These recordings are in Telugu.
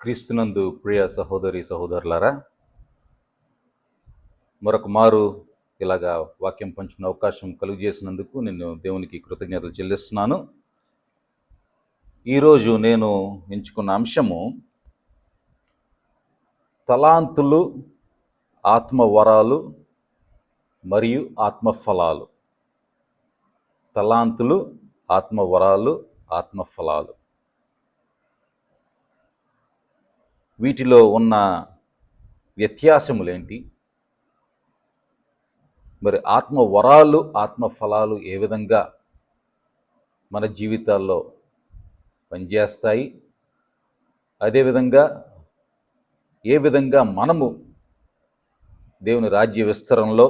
క్రీస్తునందు ప్రియ సహోదరి సహోదరులారా, మరొక మారు ఇలాగా వాక్యం పంచుకునే అవకాశం కలుగజేసినందుకు నేను దేవునికి కృతజ్ఞతలు చెల్లిస్తున్నాను. ఈరోజు నేను ఎంచుకున్న అంశము తలాంతులు, ఆత్మవరాలు మరియు ఆత్మఫలాలు. తలాంతులు, ఆత్మవరాలు, ఆత్మఫలాలు. వీటిలో ఉన్న వ్యత్యాసములేంటి? మరి ఆత్మవరాలు, ఆత్మఫలాలు ఏ విధంగా మన జీవితాల్లో పనిచేస్తాయి? అదేవిధంగా ఏ విధంగా మనము దేవుని రాజ్య విస్తరణలో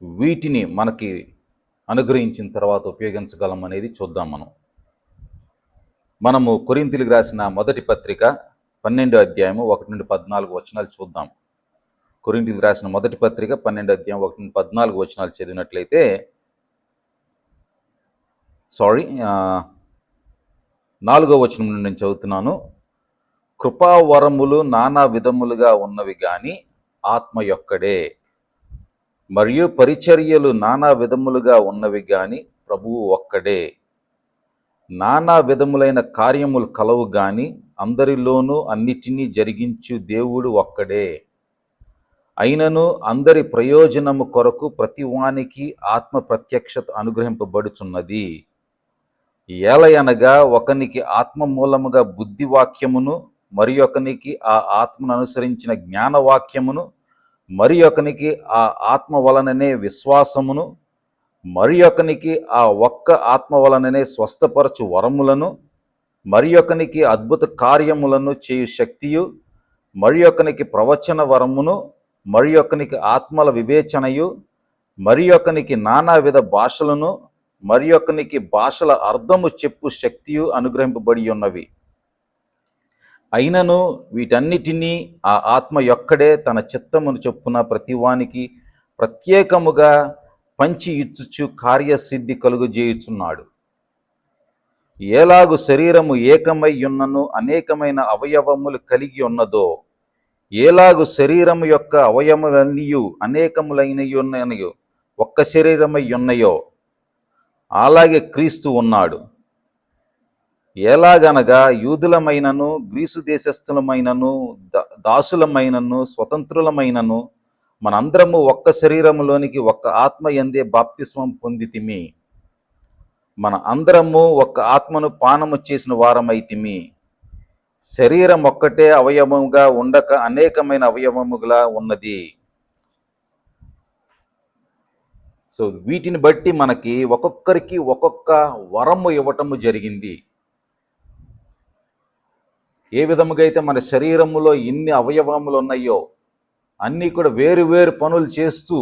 వీటిని మనకి అనుగ్రహించిన తర్వాత ఉపయోగించగలం అనేది చూద్దాం. మనము కొరింథీయులకు రాసిన మొదటి పత్రిక 12వ అధ్యాయము 1 నుండి 14 వచనాలు చూద్దాం. కొరింథీయులకు రాసిన మొదటి పత్రిక 12వ అధ్యాయం 1 నుండి 14 వచనాలు చదివినట్లయితే, 4వ వచనం నుండి నేను చదువుతున్నాను. కృపావరములు నానా విధములుగా ఉన్నవి గాని ఆత్మ యొక్కడే, మరియు పరిచర్యలు నానా విధములుగా ఉన్నవి గాని ప్రభువు ఒక్కడే. నానా విధములైన కార్యములు కలవు గాని అందరిలోనూ అన్నిటినీ జరిగించు దేవుడు ఒక్కడే. అయినను అందరి ప్రయోజనము కొరకు ప్రతివానికి ఆత్మ ప్రత్యక్షత అనుగ్రహింపబడుచున్నది. ఏలయనగా ఒకనికి ఆత్మ మూలముగా బుద్ధివాక్యమును, మరి ఒకనికి ఆ ఆత్మను అనుసరించిన జ్ఞానవాక్యమును, మరి ఒకనికి ఆ ఆత్మ వలననే విశ్వాసమును, మరి ఒకనికి ఆ ఒక్క ఆత్మ వలననే స్వస్థపరచు వరములను, మరి ఒకనికి అద్భుత కార్యములను చేయు శక్తియు, మరి ఒకనికి ప్రవచన వరమును, మరి ఒకనికి ఆత్మల వివేచనయు, మరి ఒకనికి నానావిధ భాషలను, మరి ఒకనికి భాషల అర్థము చెప్పు శక్తియు అనుగ్రహింపబడి ఉన్నవి. అయినను వీటన్నిటినీ ఆ ఆత్మ యొక్కడే తన చిత్తమును చొప్పున ప్రతివానికి ప్రత్యేకముగా పంచి ఇచ్చుచు కార్యసిద్ధి కలుగజేయుచున్నాడు. ఏలాగు శరీరము ఏకమై ఉన్నను అనేకమైన అవయవములు కలిగి ఉన్నదో, ఏలాగు శరీరము యొక్క అవయవములన్నీయు అనేకములైనయు ఒక్క శరీరమై ఉన్నయో, అలాగే క్రీస్తు ఉన్నాడు. ఎలాగనగా యూదులమైనను, గ్రీసు దేశస్థులమైనను, దాసులమైనను, స్వతంత్రులమైనను మనందరము ఒక్క శరీరములోనికి ఒక్క ఆత్మ యందే బాప్తిస్మం పొందితిమి. మన అందరము ఒక్క ఆత్మను పానము చేసిన వారమైతిమి. శరీరం ఒక్కటే అవయవముగా ఉండక అనేకమైన అవయవముగా ఉన్నది. సో వీటిని బట్టి మనకి ఒక్కొక్కరికి ఒక్కొక్క వరము ఇవ్వటము జరిగింది. ఏ విధముగా అయితే మన శరీరములో ఎన్ని అవయవములు ఉన్నాయో అన్నీ కూడా వేరు వేరు పనులు చేస్తూ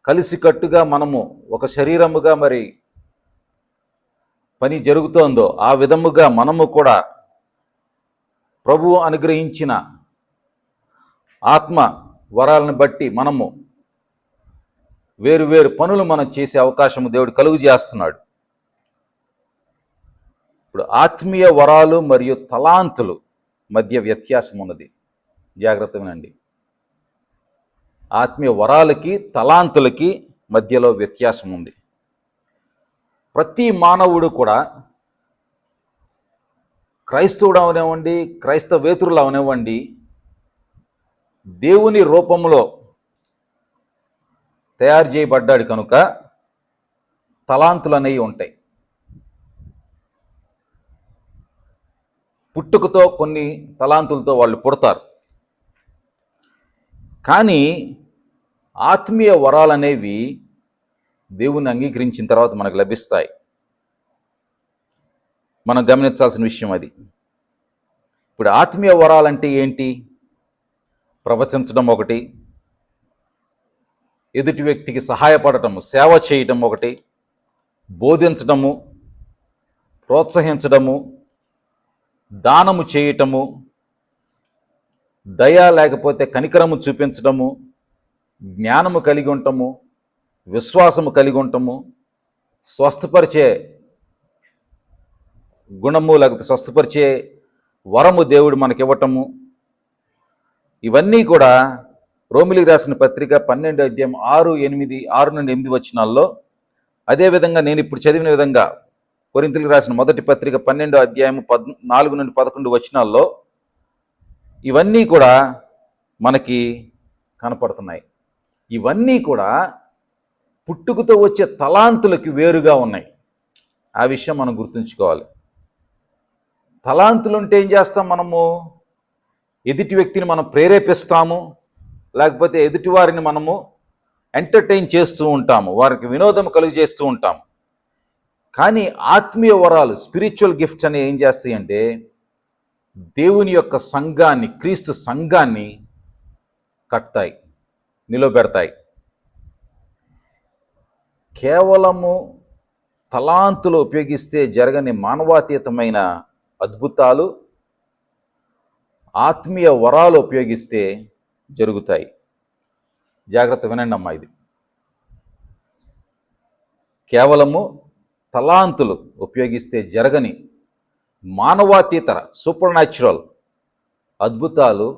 కలిసికట్టుగా మనము ఒక శరీరముగా మరి పని జరుగుతోందో, ఆ విధముగా మనము కూడా ప్రభువు అనుగ్రహించిన ఆత్మ వరాలను బట్టి మనము వేరు వేరు పనులు మనం చేసే అవకాశము దేవుడు కలుగు చేస్తున్నాడు. ఇప్పుడు ఆత్మీయ వరాలు మరియు తలాంతులు మధ్య వ్యత్యాసం ఉన్నది. జాగ్రత్తగా వినండి. ఆత్మీయ వరాలకి తలాంతులకి మధ్యలో వ్యత్యాసం ఉంది. ప్రతి మానవుడు కూడా, క్రైస్తవుడు అవనివ్వండి, క్రైస్తవేతరులు అవనివ్వండి, దేవుని రూపంలో తయారు చేయబడ్డాడు కనుక తలాంతులు అనేవి ఉంటాయి. పుట్టుకతో కొన్ని తలాంతులతో వాళ్ళు పుడతారు. కానీ ఆత్మీయ వరాలు అనేవి దేవుని అంగీకరించిన తర్వాత మనకు లభిస్తాయి. మనం గమనించాల్సిన విషయం అది. ఇప్పుడు ఆత్మీయ వరాలంటే ఏంటి? ప్రవచించడం ఒకటి, ఎదుటి వ్యక్తికి సహాయపడటము, సేవ చేయటం ఒకటి, బోధించడము, ప్రోత్సహించడము, దానము చేయటము, దయ లేకపోతే కనికరము చూపించడము, జ్ఞానము కలిగి ఉండటము, విశ్వాసము కలిగి ఉండటము, స్వస్థపరిచే గుణము లేకపోతే స్వస్థపరిచే వరము దేవుడు మనకివ్వటము, ఇవన్నీ కూడా రోమిలికి రాసిన పత్రిక 12 అధ్యాయం 6 నుండి 8 వచనాల్లో, అదేవిధంగా నేను ఇప్పుడు చదివిన విధంగా కొరింథీయులకు రాసిన మొదటి పత్రిక 12 అధ్యాయం 4 నుండి 11 వచనాల్లో ఇవన్నీ కూడా మనకి కనపడుతున్నాయి. ఇవన్నీ కూడా పుట్టుకతో వచ్చే తలాంతులకి వేరుగా ఉన్నాయి. ఆ విషయం మనం గుర్తుంచుకోవాలి. తలాంతులు ఉంటే ఏం చేస్తాం మనము? ఎదుటి వ్యక్తిని మనం ప్రేరేపిస్తాము, లేకపోతే ఎదుటి వారిని మనము ఎంటర్టైన్ చేస్తూ ఉంటాము, వారికి వినోదం కలుగజేస్తూ ఉంటాము. కానీ ఆత్మీయ వరాలు, స్పిరిచువల్ గిఫ్ట్స్ అనేవి ఏం చేస్తాయి అంటే దేవుని యొక్క సంఘాన్ని, క్రీస్తు సంఘాన్ని కడతాయి, నిలబెడతాయి. కేవలము తలాంతులు ఉపయోగిస్తే జరగని మానవాతీతమైన అద్భుతాలు ఆత్మీయ వరాలు ఉపయోగిస్తే జరుగుతాయి. జాగ్రత్త వినండి అమ్మా. ఇది కేవలము తలాంతులు ఉపయోగిస్తే జరగని మానవాతీతర సూపర్ న్యాచురల్ అద్భుతాలు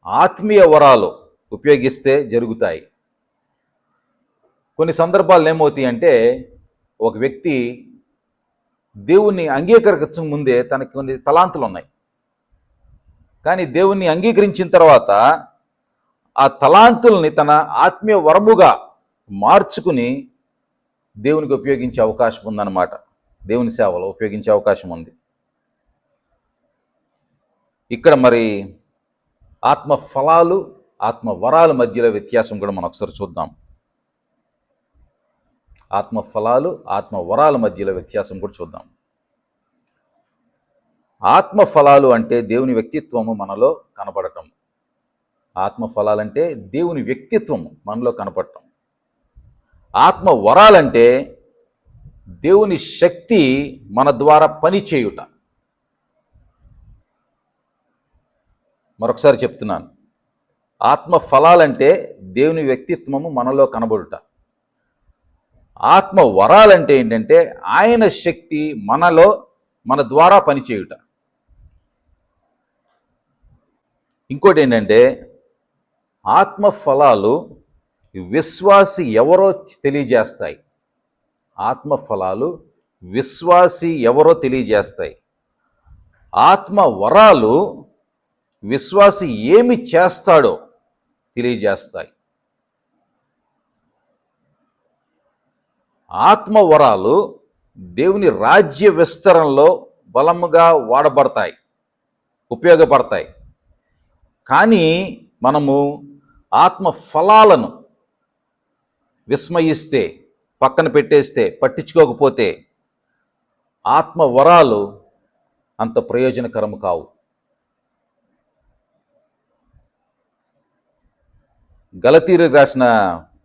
ఆత్మీయ వరాలు ఉపయోగిస్తే జరుగుతాయి. కొన్ని సందర్భాలు ఏమవుతాయి అంటే ఒక వ్యక్తి దేవుణ్ణి అంగీకరించక ముందే తనకి కొన్ని తలాంతులు ఉన్నాయి, కానీ దేవుణ్ణి అంగీకరించిన తర్వాత ఆ తలాంతుల్ని తన ఆత్మీయ వరముగా మార్చుకుని దేవునికి ఉపయోగించే అవకాశం ఉందన్నమాట. దేవుని సేవలో ఉపయోగించే అవకాశం ఉంది. ఇక్కడ మరి ఆత్మ ఫలాలు, ఆత్మ వరాల మధ్యలో వ్యత్యాసం కూడా మనం ఒకసారి చూద్దాం. ఆత్మ ఫలాలు, ఆత్మ వరాల మధ్యలో వ్యత్యాసం కూడా చూద్దాం. ఆత్మ ఫలాలు అంటే దేవుని వ్యక్తిత్వము మనలో కనపడటం. ఆత్మ ఫలాలంటే దేవుని వ్యక్తిత్వము మనలో కనపడటం. ఆత్మ వరాలంటే దేవుని శక్తి మన ద్వారా పని చేయుట. మరొకసారి చెప్తున్నాను, ఆత్మ ఫలాలంటే దేవుని వ్యక్తిత్వము మనలో కనబడుట. ఆత్మ వరాలంటే ఏంటంటే ఆయన శక్తి మనలో, మన ద్వారా పనిచేయుట. ఇంకోటి ఏంటంటే ఆత్మ ఫలాలు విశ్వాసి ఎవరో తెలియజేస్తాయి. ఆత్మ ఫలాలు విశ్వాసి ఎవరో తెలియజేస్తాయి. ఆత్మ వరాలు విశ్వాసి ఏమి చేస్తాడో తెలియజేస్తాయి. ఆత్మ వరాలు దేవుని రాజ్య విస్తరణలో బలముగా వాడబడతాయి, ఉపయోగపడతాయి. కానీ మనము ఆత్మ ఫలాలను విస్మయిస్తే, పక్కన పెట్టేస్తే, పట్టించుకోకపోతే ఆత్మ వరాలు అంత ప్రయోజనకరము కావు. గలతీయులకు రాసిన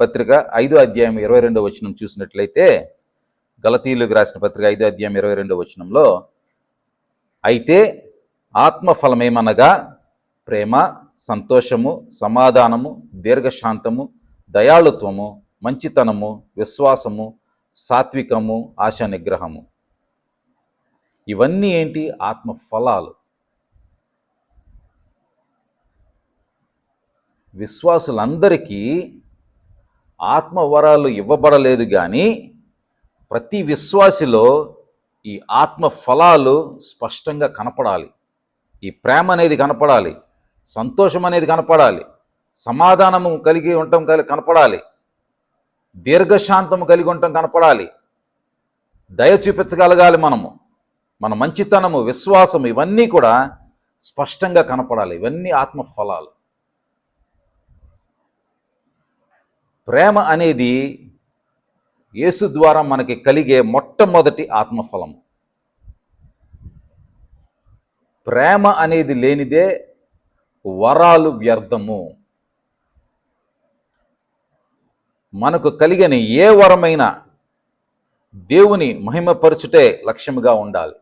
పత్రిక 5వ అధ్యాయం 22వ వచనం చూసినట్లయితే, గలతీయులకు రాసిన పత్రిక 5వ అధ్యాయం 22వ వచనంలో, అయితే ఆత్మఫలమేమనగా ప్రేమ, సంతోషము, సమాధానము, దీర్ఘశాంతము, దయాళుత్వము, మంచితనము, విశ్వాసము, సాత్వికము, ఆశా నిగ్రహము. ఇవన్నీ ఏంటి? ఆత్మ ఫలాలు. విశ్వాసులందరికీ ఆత్మవరాలు ఇవ్వబడలేదు, కానీ ప్రతి విశ్వాసిలో ఈ ఆత్మ ఫలాలు స్పష్టంగా కనపడాలి. ఈ ప్రేమ అనేది కనపడాలి, సంతోషం అనేది కనపడాలి, సమాధానము కలిగి ఉండటం కనపడాలి, దీర్ఘశాంతము కలిగి ఉండటం కనపడాలి, దయ చూపించగలగాలి. మన మంచితనము, విశ్వాసము ఇవన్నీ కూడా స్పష్టంగా కనపడాలి. ఇవన్నీ ఆత్మ ఫలాలు. ప్రేమ అనేది యేసు ద్వారా మనకి కలిగే మొట్టమొదటి ఆత్మఫలము. ప్రేమ అనేది లేనిదే వరాలు వ్యర్థము. మనకు కలిగిన ఏ వరమైనా దేవుని మహిమపరచుటే లక్ష్యముగా ఉండాలి.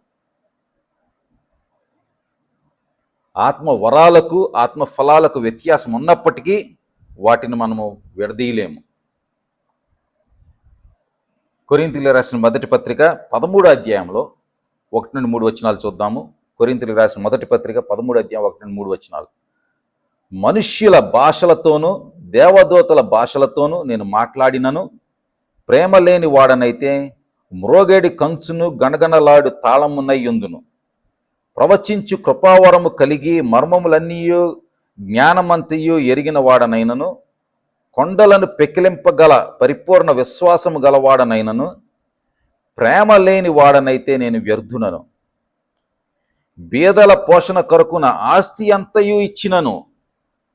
ఆత్మ వరాలకు, ఆత్మ ఫలాలకు వ్యత్యాసం ఉన్నప్పటికీ వాటిని మనము విడదీయలేము. కొరింథీయులకు రాసిన మొదటి పత్రిక 13వ అధ్యాయంలో 1 నుండి 3 వచనాలు చూద్దాము. కొరింథీయులకు రాసిన మొదటి పత్రిక 13:1-3 మనుష్యుల భాషలతోనూ దేవదూతల భాషలతోనూ నేను మాట్లాడినను ప్రేమ లేని వాడనైతే మ్రోగేడి కంచును గణగణలాడు తాళమునై యుందును. ప్రవచించు కృపావరము కలిగి మర్మములన్నీయు జ్ఞానమంతయు ఎరిగిన వాడనైనను కొండలను పెకిలింపగల పరిపూర్ణ విశ్వాసము గలవాడనైనను ప్రేమ లేని వాడనైతే నేను వ్యర్థునను. బీదల పోషణ కొరకున ఆస్తి అంతయు ఇచ్చినను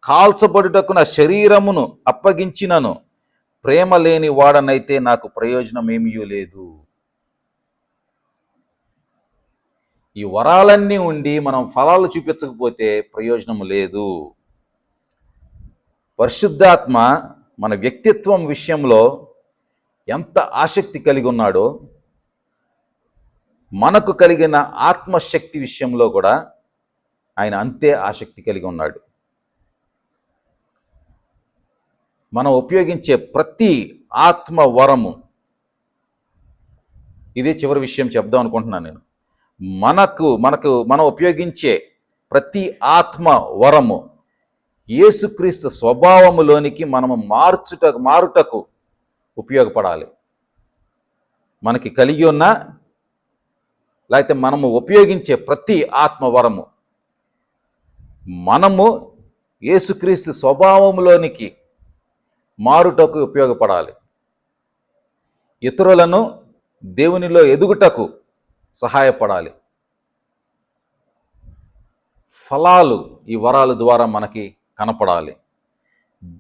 కాల్చబడుటకు నా శరీరమును అప్పగించినను ప్రేమ లేని వాడనైతే నాకు ప్రయోజనమేమీ లేదు. ఈ వరాలన్నీ ఉండి మనం ఫలాలు చూపించకపోతే ప్రయోజనం లేదు. పరిశుద్ధాత్మ మన వ్యక్తిత్వం విషయంలో ఎంత ఆసక్తి కలిగి ఉన్నాడో మనకు కలిగిన ఆత్మశక్తి విషయంలో కూడా ఆయన అంతే ఆసక్తి కలిగి ఉన్నాడు. మనం ఉపయోగించే ప్రతి ఆత్మ వరము, ఇదే చివరి విషయం చెప్దాం అనుకుంటున్నాను నేను. మనం ఉపయోగించే ప్రతి ఆత్మ వరము యేసుక్రీస్తు స్వభావములోనికి మనము మారుటకు ఉపయోగపడాలి. మనకి కలిగి ఉన్న లేకపోతే మనము ఉపయోగించే ప్రతి ఆత్మవరము మనము యేసుక్రీస్తు స్వభావములోనికి మారుటకు ఉపయోగపడాలి. ఇతరులను దేవునిలో ఎదుగుటకు సహాయపడాలి. ఫలాలు ఈ వరాల ద్వారా మనకి కనపడాలి.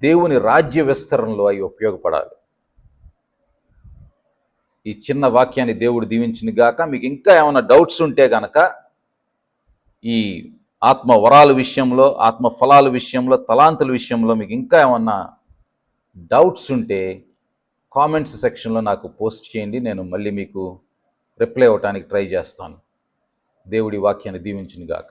దేవుని రాజ్య విస్తరణలో అవి ఉపయోగపడాలి. ఈ చిన్న వాక్యాన్ని దేవుడు దీవించిన గాక. మీకు ఇంకా ఏమైనా డౌట్స్ ఉంటే గనక ఈ ఆత్మ వరాల విషయంలో, ఆత్మ ఫలాల విషయంలో, తలాంతుల విషయంలో మీకు ఇంకా ఏమన్నా డౌట్స్ ఉంటే కామెంట్స్ సెక్షన్లో నాకు పోస్ట్ చేయండి. నేను మళ్ళీ మీకు రిప్లై అవ్వటానికి ట్రై చేస్తాను. దేవుడి వాక్యాన్ని దీవించును గాక.